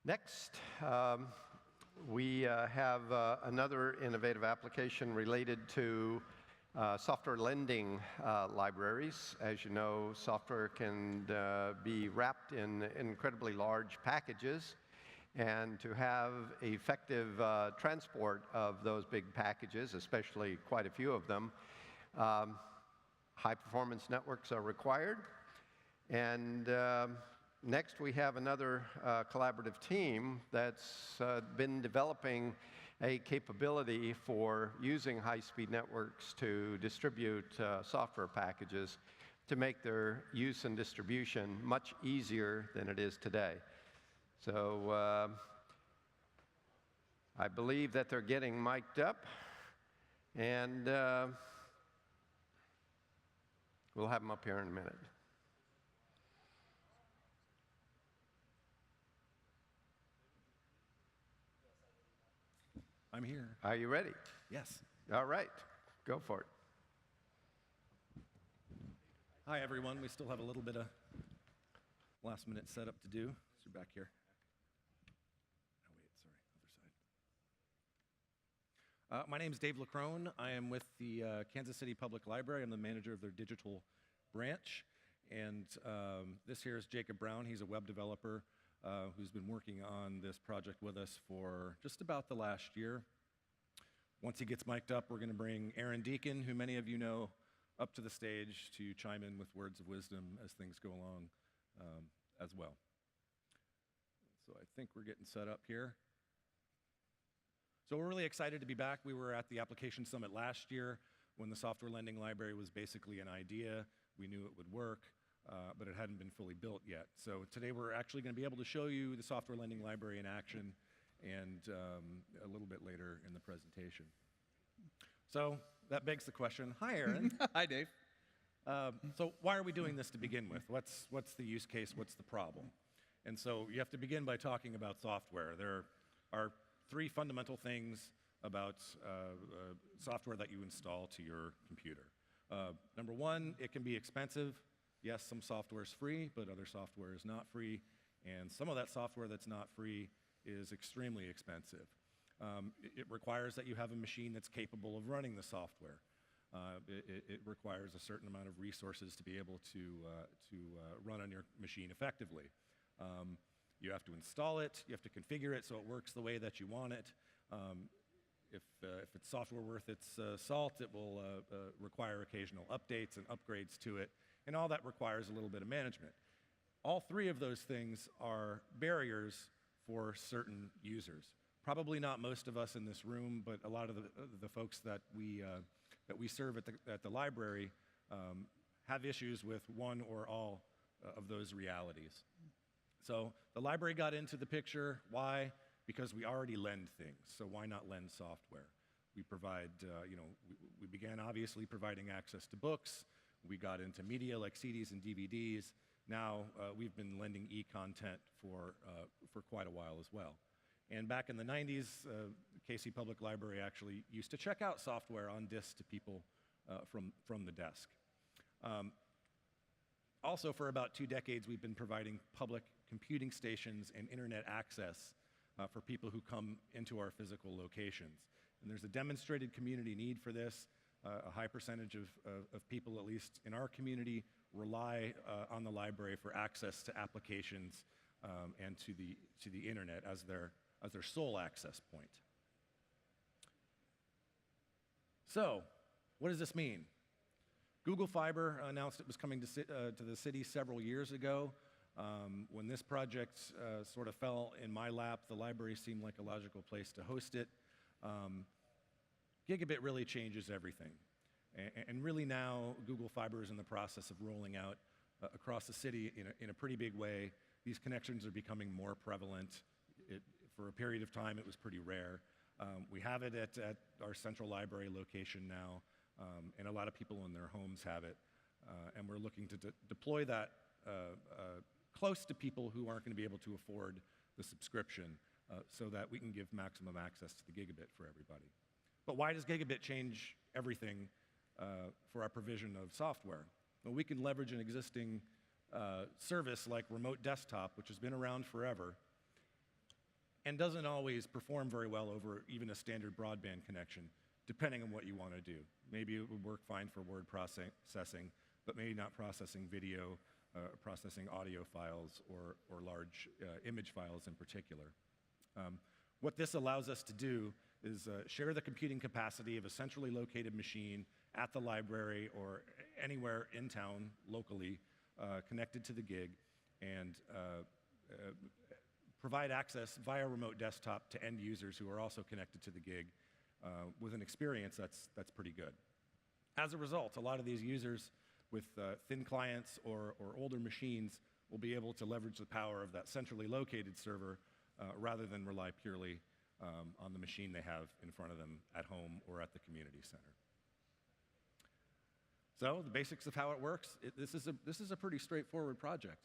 Next, we have another innovative application related to software lending libraries. As you know, software can be wrapped in incredibly large packages, and to have effective transport of those big packages, especially quite a few of them, high-performance networks are required. And next, we have another collaborative team that's been developing a capability for using high-speed networks to distribute software packages to make their use and distribution much easier than it is today. So I believe that they're getting mic'd up, and we'll have them up here in a minute. I'm here. Are you ready? Yes. All right, go for it. Hi, everyone. We still have a little bit of last-minute setup to do. So you're back here. Oh, wait, sorry, other side. My name is Dave LaCrone. I am with the Kansas City Public Library. I'm the manager of their digital branch. And this here is Jacob Brown. He's a web developer who's been working on this project with us for just about the last year. Once he gets mic'd up, we're going to bring Deacon, who many of you know, up to the stage to chime in with words of wisdom as things go along as well. So I think we're getting set up here. So we're really excited to be back. We were at the Application Summit last year when the software lending library was basically an idea. We knew it would work, but it hadn't been fully built yet. So today we're actually going to be able to show you the software lending library in action, and a little bit later in the presentation. So that begs the question, hi Aaron. Hi Dave. So why are we doing this to begin with? What's the use case, what's the problem? And so you have to begin by talking about software. There are three fundamental things about software that you install to your computer. Number one, it can be expensive. Yes, some software is free, but other software is not free. And some of that software that's not free is extremely expensive. It requires that you have a machine that's capable of running the software. It requires a certain amount of resources to be able to run on your machine effectively. You have to install it, you have to configure it so it works the way that you want it. If it's software worth its salt, it will require occasional updates and upgrades to it, and all that requires a little bit of management. All three of those things are barriers for certain users. Probably not most of us in this room, but a lot of the folks that we serve at the library have issues with one or all of those realities. So the library got into the picture. Why? Because we already lend things, so why not lend software? We provide, we began obviously providing access to books. We got into media like CDs and DVDs. Now we've been lending e-content for quite a while as well. And back in the 90s, KC Public Library actually used to check out software on disks to people from the desk. Also, for about 2 decades, we've been providing public computing stations and internet access for people who come into our physical locations. And there's a demonstrated community need for this. A high percentage of people, at least in our community, rely on the library for access to applications and to the internet as their sole access point. So, what does this mean? Google Fiber announced it was coming to the city several years ago. When this project sort of fell in my lap, the library seemed like a logical place to host it. Gigabit really changes everything. And really now, Google Fiber is in the process of rolling out across the city in a pretty big way. These connections are becoming more prevalent. For a period of time, it was pretty rare. We have it at our central library location now, and a lot of people in their homes have it. And we're looking to deploy that close to people who aren't going to be able to afford the subscription so that we can give maximum access to the gigabit for everybody. But why does gigabit change everything for our provision of software? Well, we can leverage an existing service like remote desktop, which has been around forever, and doesn't always perform very well over even a standard broadband connection, depending on what you want to do. Maybe it would work fine for word processing, but maybe not processing video, processing audio files, or large image files in particular. What this allows us to do is share the computing capacity of a centrally located machine at the library or anywhere in town locally connected to the gig, and provide access via remote desktop to end users who are also connected to the gig with an experience that's pretty good. As a result, a lot of these users with thin clients or older machines will be able to leverage the power of that centrally located server rather than rely purely on the machine they have in front of them at home or at the community center. So the basics of how it works, this is a pretty straightforward project.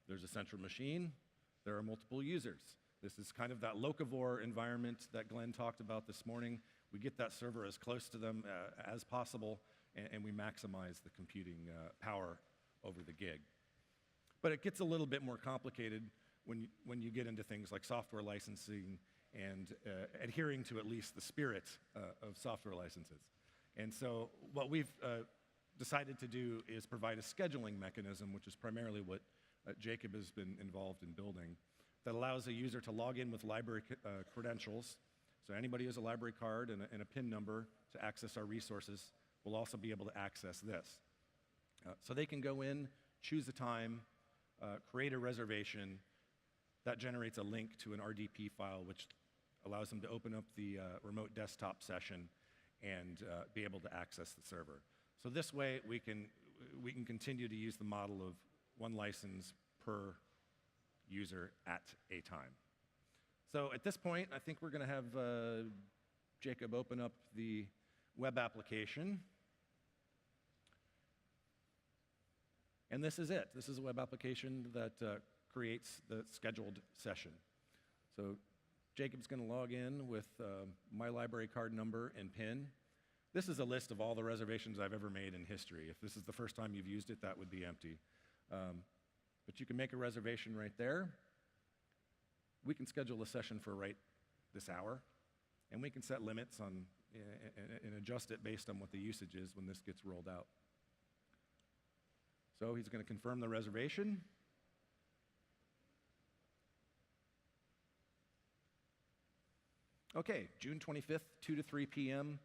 There's a central machine. There are multiple users. This is kind of that locavore environment that Glenn talked about this morning. We get that server as close to them as possible, and we maximize the computing power over the gig. But it gets a little bit more complicated when you get into things like software licensing and adhering to at least the spirit of software licenses. And so what we've decided to do is provide a scheduling mechanism, which is primarily what Jacob has been involved in building, that allows a user to log in with library credentials. So anybody who has a library card and a PIN number to access our resources will also be able to access this. So they can go in, choose a time, create a reservation. That generates a link to an RDP file, which allows them to open up the remote desktop session and be able to access the server. So this way, we can continue to use the model of one license per user at a time. So at this point, I think we're going to have Jacob open up the web application. And this is it. This is a web application that creates the scheduled session. So Jacob's going to log in with my library card number and PIN. This is a list of all the reservations I've ever made in history. If this is the first time you've used it, that would be empty. But you can make a reservation right there. We can schedule a session for right this hour, and we can set limits on and adjust it based on what the usage is when this gets rolled out. So he's going to confirm the reservation. Okay, June 25th, 2 to 3 p.m.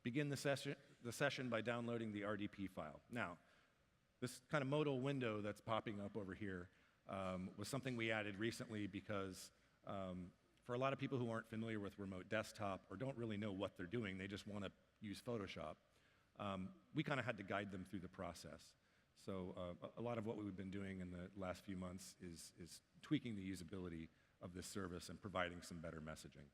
Begin the session by downloading the RDP file. Now, this kind of modal window that's popping up over here was something we added recently because for a lot of people who aren't familiar with remote desktop or don't really know what they're doing, they just want to use Photoshop, we kind of had to guide them through the process. So a lot of what we've been doing in the last few months is tweaking the usability of this service and providing some better messaging.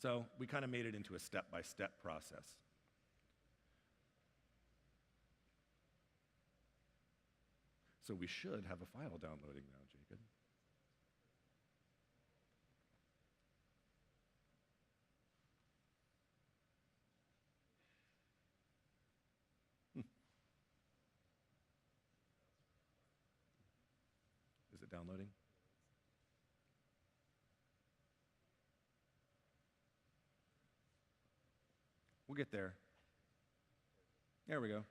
So we kind of made it into a step-by-step process. So we should have a file downloading now, Jacob. Is it downloading? We'll get there. There we go.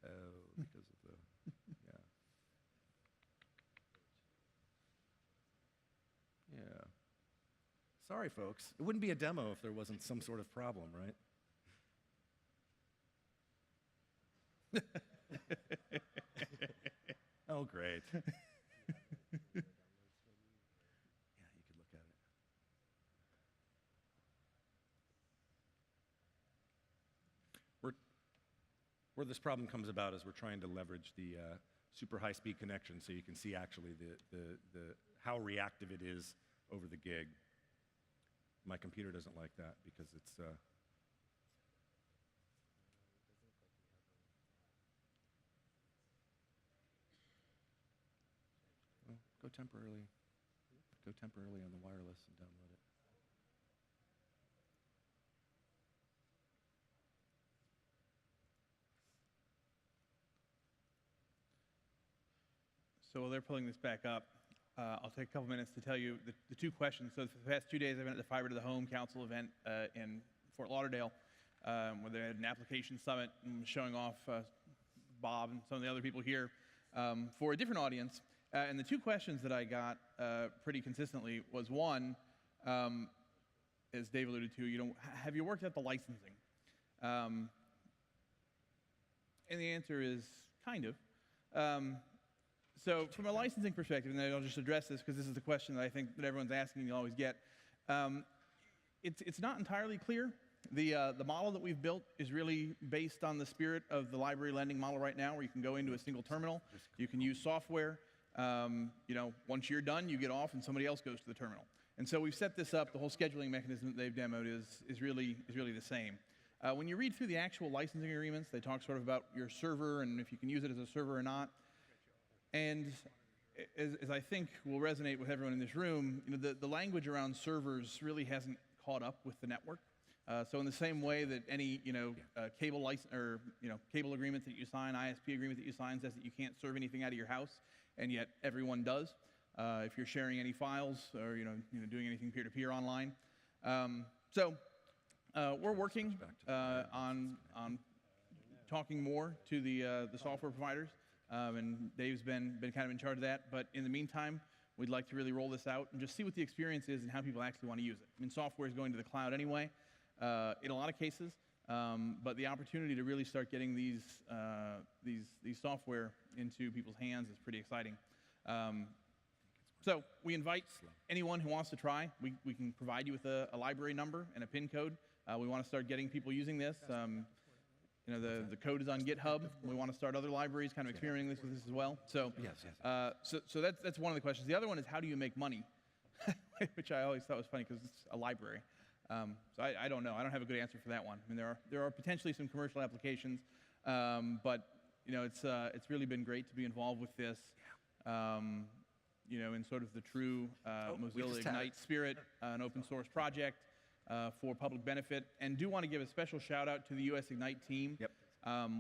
Oh, because of the, yeah. Yeah. Sorry, folks. It wouldn't be a demo if there wasn't some sort of problem, right? Oh, great. Yeah, you could look at it. Where this problem comes about is we're trying to leverage the super high-speed connection so you can see actually how reactive it is over the gig. My computer doesn't like that because it's well, go temporarily on the wireless and download it. So while they're pulling this back up, I'll take a couple minutes to tell you the two questions. So for the past 2 days, I've been at the Fiber to the Home Council event in Fort Lauderdale, where they had an application summit and showing off Bob and some of the other people here for a different audience. And the two questions that I got pretty consistently was one, as Dave alluded to, have you worked at the licensing? And the answer is kind of. So from a licensing perspective, and I'll just address this because this is the question that I think that everyone's asking and you always get, it's not entirely clear. The model that we've built is really based on the spirit of the library lending model right now, where you can go into a single terminal, you can use software. Once you're done, you get off and somebody else goes to the terminal. And so we've set this up. The whole scheduling mechanism that they've demoed is really the same. When you read through the actual licensing agreements, they talk sort of about your server and if you can use it as a server or not. And as I think will resonate with everyone in this room, the language around servers really hasn't caught up with the network. So in the same way that any cable license or cable agreement that you sign, ISP agreement that you sign says that you can't serve anything out of your house, and yet everyone does if you're sharing any files or doing anything peer-to-peer online. So we're working on talking more to the software providers. And Dave's been kind of in charge of that. But in the meantime, we'd like to really roll this out and just see what the experience is and how people actually want to use it. I mean, software is going to the cloud anyway, in a lot of cases. But the opportunity to really start getting these software into people's hands is pretty exciting. So we invite anyone who wants to try. We can provide you with a library number and a PIN code. We want to start getting people using this. The code is on GitHub. We want to start other libraries kind of experimenting with this as well. So, so that's one of the questions. The other one is, how do you make money? Which I always thought was funny because it's a library. So I don't know. I don't have a good answer for that one. I mean, there are potentially some commercial applications, but it's really been great to be involved with this. In sort of the true Mozilla Ignite spirit, an open source project. For public benefit, and do want to give a special shout out to the US Ignite team. Yep.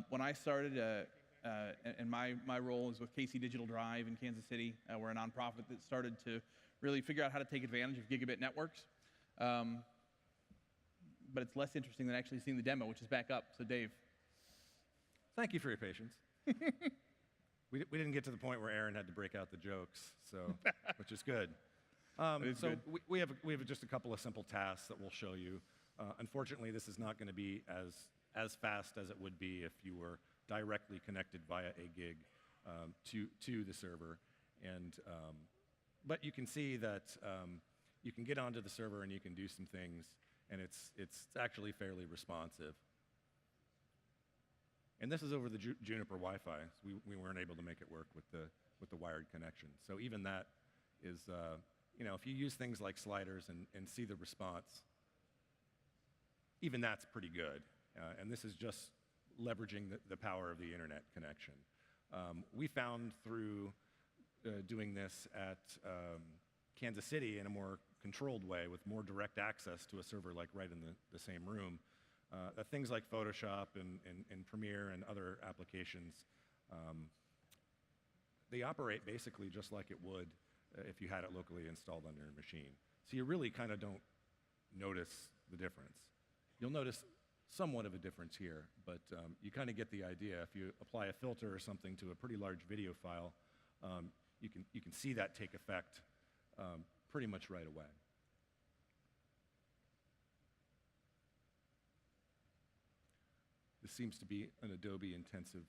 When I started, and my role is with KC Digital Drive in Kansas City. We're a nonprofit that started to really figure out how to take advantage of gigabit networks. But it's less interesting than actually seeing the demo, which is back up. So Dave. Thank you for your patience. We didn't get to the point where Aaron had to break out the jokes, so which is good. So we have just a couple of simple tasks that we'll show you. Unfortunately, this is not going to be as fast as it would be if you were directly connected via a gig to the server. But you can see that you can get onto the server and you can do some things, and it's actually fairly responsive. And this is over the Juniper Wi-Fi. We weren't able to make it work with the wired connection. So even that is if you use things like sliders and see the response, even that's pretty good. And this is just leveraging the power of the internet connection. We found through doing this at Kansas City in a more controlled way with more direct access to a server like right in the same room, that things like Photoshop and Premiere and other applications, they operate basically just like it would if you had it locally installed on your machine. So you really kind of don't notice the difference. You'll notice somewhat of a difference here, but you kind of get the idea. If you apply a filter or something to a pretty large video file, you can see that take effect pretty much right away. This seems to be an Adobe intensive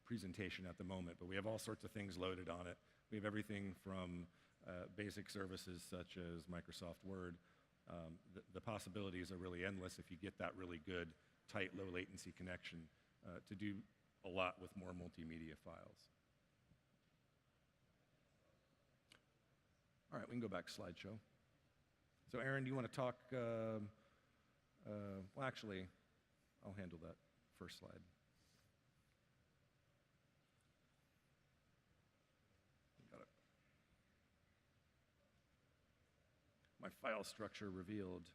presentation at the moment, but we have all sorts of things loaded on it. We have everything from basic services such as Microsoft Word. The possibilities are really endless if you get that really good, tight, low latency connection to do a lot with more multimedia files. All right, we can go back to slideshow. So Aaron, do you want to talk? Well, actually, I'll handle that first slide. Got it. My file structure revealed.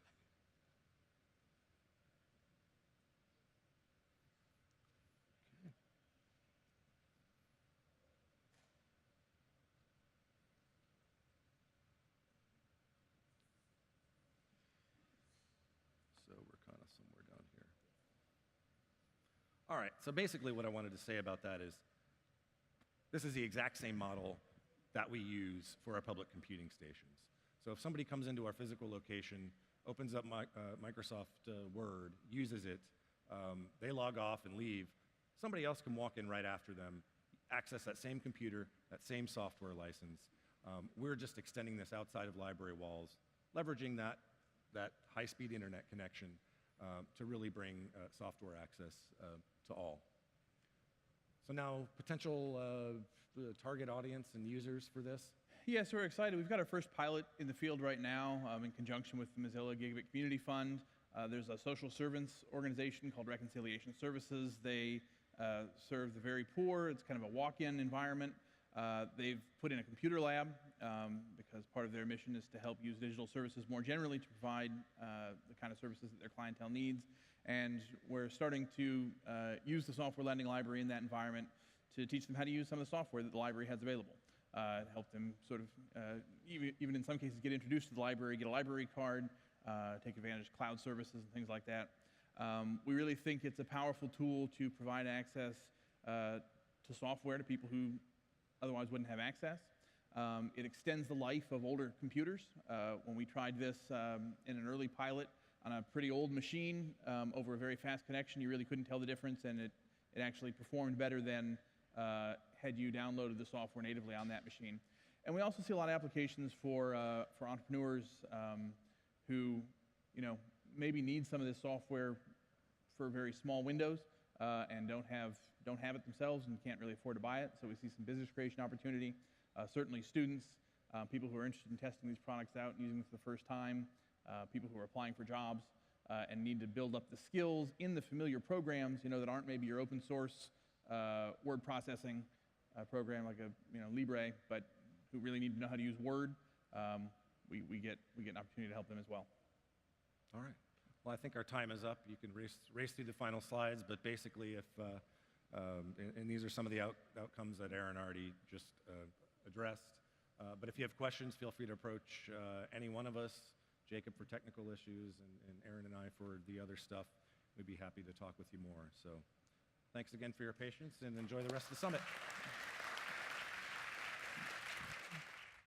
All right, so basically what I wanted to say about that is this is the exact same model that we use for our public computing stations. So if somebody comes into our physical location, opens up Microsoft Word, uses it, they log off and leave, somebody else can walk in right after them, access that same computer, that same software license. We're just extending this outside of library walls, leveraging that high-speed internet connection to really bring software access to all. So now, potential target audience and users for this? Yes, we're excited. We've got our first pilot in the field right now in conjunction with the Mozilla GIGABIT Community Fund. There's a social servants organization called Reconciliation Services. They serve the very poor. It's kind of a walk-in environment. They've put in a computer lab because part of their mission is to help use digital services more generally to provide the kind of services that their clientele needs. And we're starting to use the software lending library in that environment to teach them how to use some of the software that the library has available. Help them sort of, even in some cases, get introduced to the library, get a library card, take advantage of cloud services and things like that. We really think it's a powerful tool to provide access to software to people who otherwise wouldn't have access. It extends the life of older computers. When we tried this in an early pilot on a pretty old machine over a very fast connection, you really couldn't tell the difference, and it actually performed better than had you downloaded the software natively on that machine. And we also see a lot of applications for entrepreneurs who, maybe need some of this software for very small windows and don't have it themselves and can't really afford to buy it. So we see some business creation opportunity. Certainly students, people who are interested in testing these products out and using them for the first time, people who are applying for jobs and need to build up the skills in the familiar programs, that aren't maybe your open source word processing program like a Libre, but who really need to know how to use Word. We get an opportunity to help them as well. All right. Well, I think our time is up. You can race through the final slides, but basically, and these are some of the outcomes that Aaron already just addressed. But if you have questions, feel free to approach any one of us, Jacob for technical issues, and Aaron and I for the other stuff. We'd be happy to talk with you more. So thanks again for your patience, and enjoy the rest of the summit.